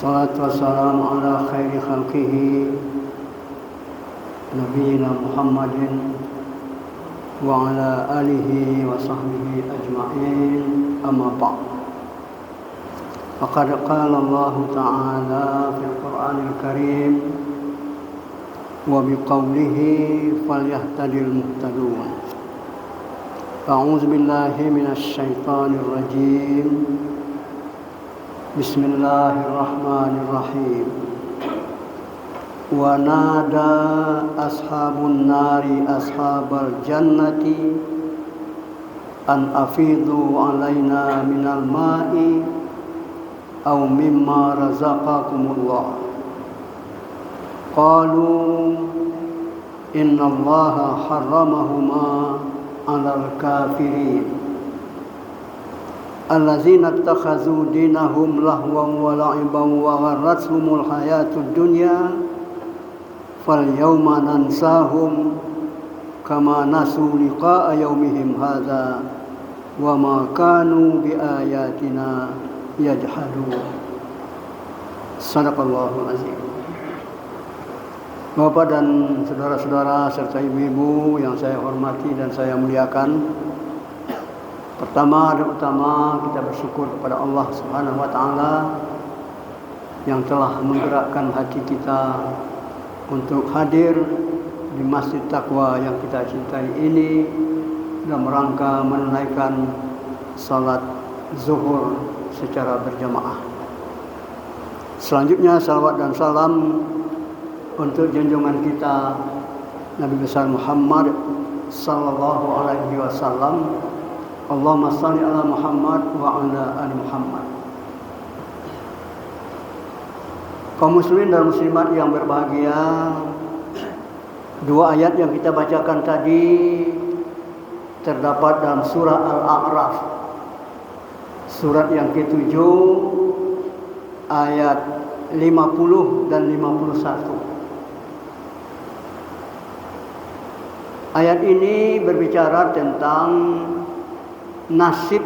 Wassalatu wassalamu ala khairi khalqihi Nabiyyina Muhammadin wa ala alihi wa sahbihi ajma'in, amma ba'd. Faqad qala Allah Ta'ala fil Qur'anil Karim wa biqawlihi falyahtadil muhtadun. A'udzu billahi minasy syaithanir rajim. Bismillahirrahmanirrahim. Wa nada ashabun nari ashabal jannati an afidu alaina minal ma'i aw mimma razaqakumullah. Qalu innallaha harramahuma 'alal kafirin allazina ittakhadhu dinahum lahwan wa la'iban wa gharratuhumul hayatud dunya fal yawma nansahum kama nasu liqa'a yaumihim hadza wa ma kanu bi ayatina yajhadun. Sadaqallahul azim. Bapak dan saudara-saudara serta ibu-ibu yang saya hormati dan saya muliakan, pertama dan utama kita bersyukur kepada Allah Subhanahu wa Ta'ala yang telah menggerakkan hati kita untuk hadir di Masjid Taqwa yang kita cintai ini dalam rangka menunaikan salat zuhur secara berjamaah. Selanjutnya salawat dan salam untuk junjungan kita Nabi besar Muhammad sallallahu alaihi wasallam. Allahumma salli ala Muhammad wa ala ali Muhammad. Kaum muslimin dan muslimat yang berbahagia, dua ayat yang kita bacakan tadi terdapat dalam surah Al-A'raf, surat yang ke-7, ayat 50 dan 51. Ayat ini berbicara tentang nasib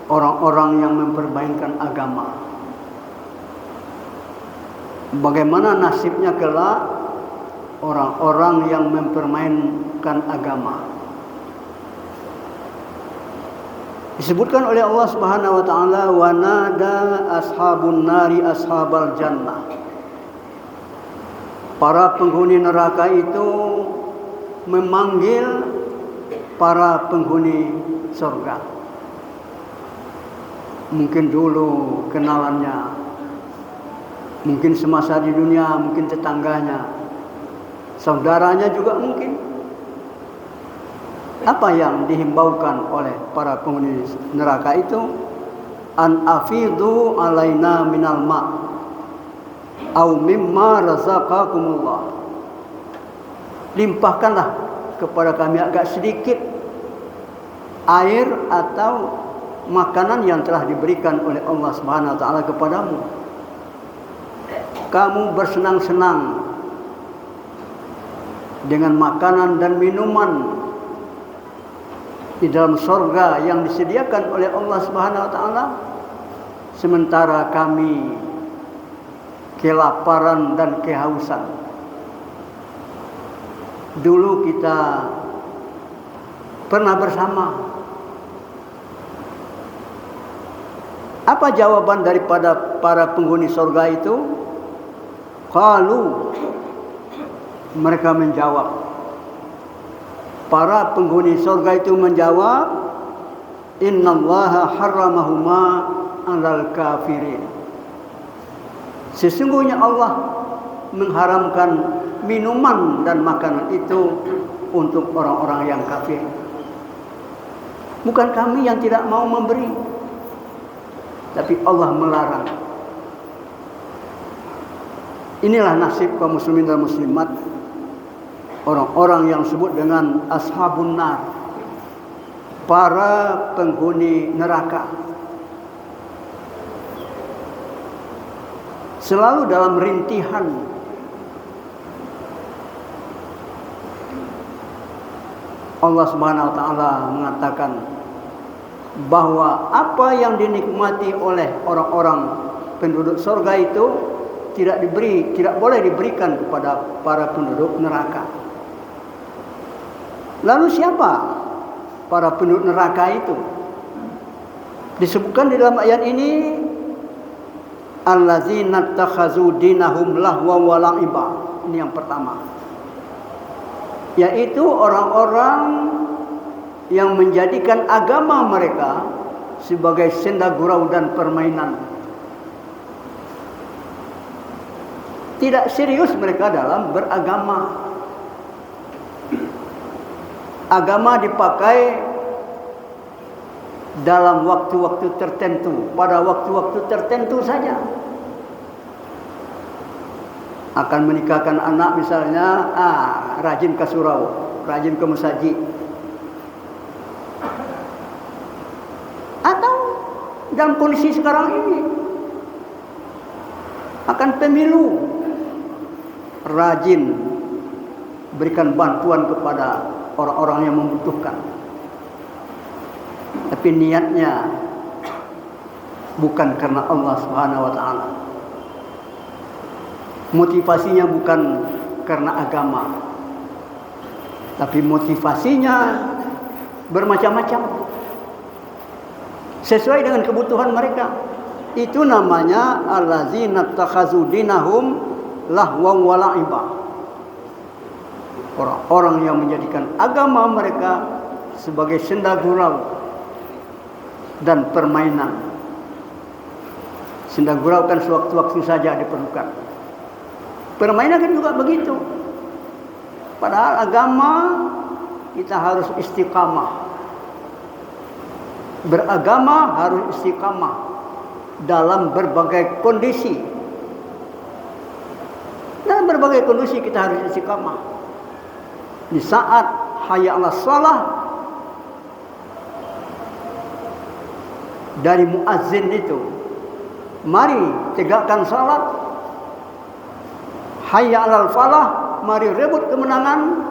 orang-orang yang mempermainkan agama. Bagaimana nasibnya kelak orang-orang yang mempermainkan agama. Disebutkan oleh Allah Subhanahu wa Ta'ala, wa nada ashabun nari ashabal jannah. Para penghuni neraka itu memanggil para penghuni surga. Mungkin dulu kenalannya, mungkin semasa di dunia, mungkin tetangganya, saudaranya juga mungkin. Apa yang dihimbaukan oleh para penghuni neraka itu? An afidu alaina minal ma' au mimma razaqakumullah. Limpahkanlah kepada kami agak sedikit air atau makanan yang telah diberikan oleh Allah Subhanahu wa Ta'ala kepadamu. Kamu bersenang-senang dengan makanan dan minuman di dalam surga yang disediakan oleh Allah Subhanahu wa Ta'ala, sementara kami kelaparan dan kehausan. Dulu kita pernah bersama. Apa jawaban daripada para penghuni surga itu? Qalu, mereka menjawab. Para penghuni surga itu menjawab, innallaha harramahuma 'alal kafirin. Sesungguhnya Allah mengharamkan minuman dan makanan itu untuk orang-orang yang kafir. Bukan kami yang tidak mau memberi, tapi Allah melarang. Inilah nasib kaum muslimin dan muslimat, orang-orang yang disebut dengan ashabun nar, para penghuni neraka. Selalu dalam rintihan. Allah Subhanahu wa Ta'ala mengatakan bahwa apa yang dinikmati oleh orang-orang penduduk surga itu tidak boleh diberikan kepada para penduduk neraka. Lalu siapa para penduduk neraka itu? Disebutkan di dalam ayat ini, allazina takhazu dinahum lahwa wa la'iba. Ini yang pertama, yaitu orang-orang yang menjadikan agama mereka sebagai senda gurau dan permainan. Tidak serius mereka dalam beragama. Agama dipakai dalam waktu-waktu tertentu, pada waktu-waktu tertentu saja. Akan menikahkan anak misalnya, rajin ke surau, rajin ke masjid. Atau dalam kondisi sekarang ini, akan pemilu, rajin berikan bantuan kepada orang-orang yang membutuhkan. Tapi niatnya bukan karena Allah Subhanahu wa taala. Motivasinya bukan karena agama. Tapi motivasinya bermacam-macam. Sesuai dengan kebutuhan mereka. Itu namanya allazina takhazu dinahum lahwa wa la'iba. Orang-orang yang menjadikan agama mereka sebagai senda gurau dan permainan. Senda gurau kan sewaktu-waktu saja diperlukan. Permainan kan juga begitu. Padahal agama kita harus istiqamah. Beragama harus istiqamah dalam berbagai kondisi. Dalam berbagai kondisi kita harus istiqamah. Di saat hayya 'alas shalah, dari muazzin itu, mari tegakkan salat. Hayya 'alal falah, mari rebut kemenangan.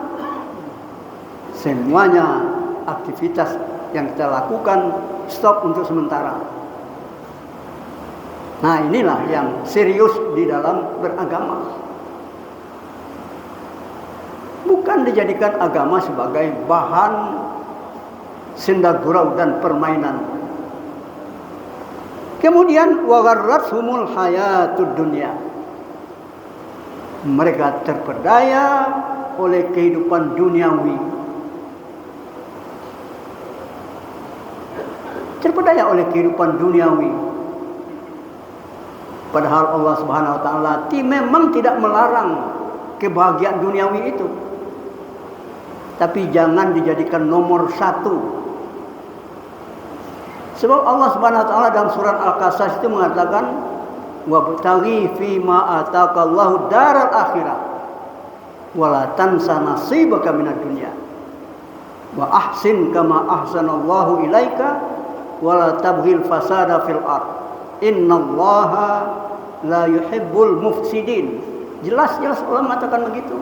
Semuanya aktivitas yang kita lakukan stop untuk sementara. Nah, inilah yang serius di dalam beragama. Bukan dijadikan agama sebagai bahan senda gurau dan permainan. Kemudian wa gharrathumul hayatud dunya. Mereka terpedaya oleh kehidupan duniawi. Terpedaya oleh kehidupan duniawi. Padahal Allah Subhanahu wa taala memang tidak melarang kebahagiaan duniawi itu. Tapi jangan dijadikan nomor satu. Sebab Allah Subhanahu wa taala dalam surat Al-Qasas itu mengatakan, wabtaghi fima ataqallahu daral akhirah wala tansa nasibaka minad dunya wa ahsin kama ahsanallahu ilaika wala tabghil fasada fil ard innallaha la yuhibbul mufsidin. Jelas-jelas Allah mengatakan begitu.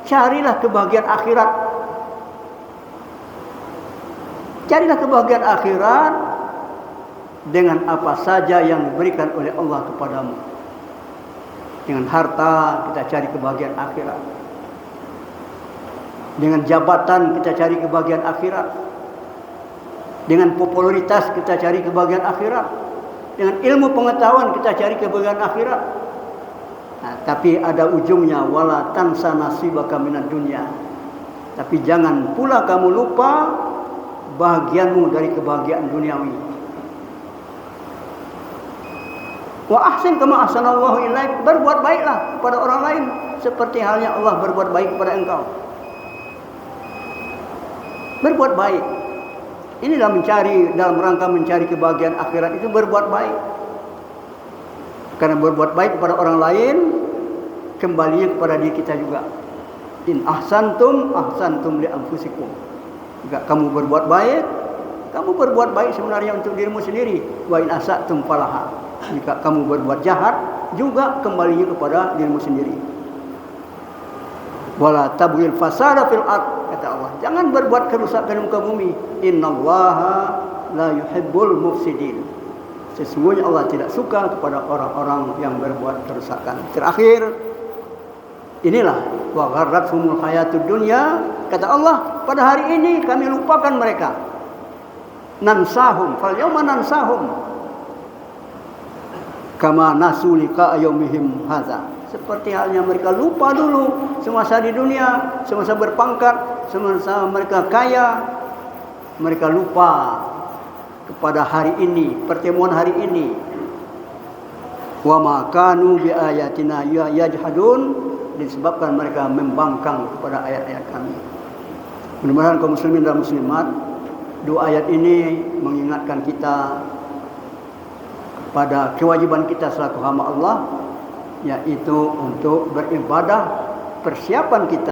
Carilah kebahagiaan akhirat. Carilah kebahagiaan akhirat dengan apa saja yang diberikan oleh Allah kepadamu. Dengan harta kita cari kebahagiaan akhirat. Dengan jabatan kita cari kebahagiaan akhirat. Dengan popularitas kita cari kebahagiaan akhirat. Dengan ilmu pengetahuan kita cari kebahagiaan akhirat. Nah, tapi ada ujungnya, wala tansa nasibaka minad dunya. Tapi jangan pula kamu lupa bahagianmu dari kebahagiaan duniawi. Wa ahsin kama ahsanallahu ilaik. Berbuat baiklah kepada orang lain seperti halnya Allah berbuat baik kepada engkau. Berbuat baik. Ini dalam rangka mencari kebahagiaan akhirat itu berbuat baik. Karena berbuat baik kepada orang lain, kembalinya kepada diri kita juga. In ahsantum li anfusikum. Jika kamu berbuat baik sebenarnya untuk dirimu sendiri. Wa in asatum falaha. Jika kamu berbuat jahat, juga kembalinya kepada dirimu sendiri. Wala tabghil fasada fil ard, kata Allah. Jangan berbuat kerusakan di muka bumi. Innallaha la yuhibbul mufsidin. Sesungguhnya Allah tidak suka kepada orang-orang yang berbuat kerusakan. Terakhir, inilah wa gharrathumul hayatud dunya, kata Allah, pada hari ini kami lupakan mereka. Nansahum fal yauma nansahum kama nasu liqa yaumihim hadza. Seperti halnya mereka lupa dulu semasa di dunia, semasa berpangkat, semasa mereka kaya, mereka lupa kepada hari ini, pertemuan hari ini. Wa ma kanu bi ayatina yajhadun, disebabkan mereka membangkang kepada ayat-ayat kami. Mudah-mudahan kaum muslimin dan muslimat, dua ayat ini mengingatkan kita pada kewajiban kita selaku hamba Allah, yaitu untuk beribadah, persiapan kita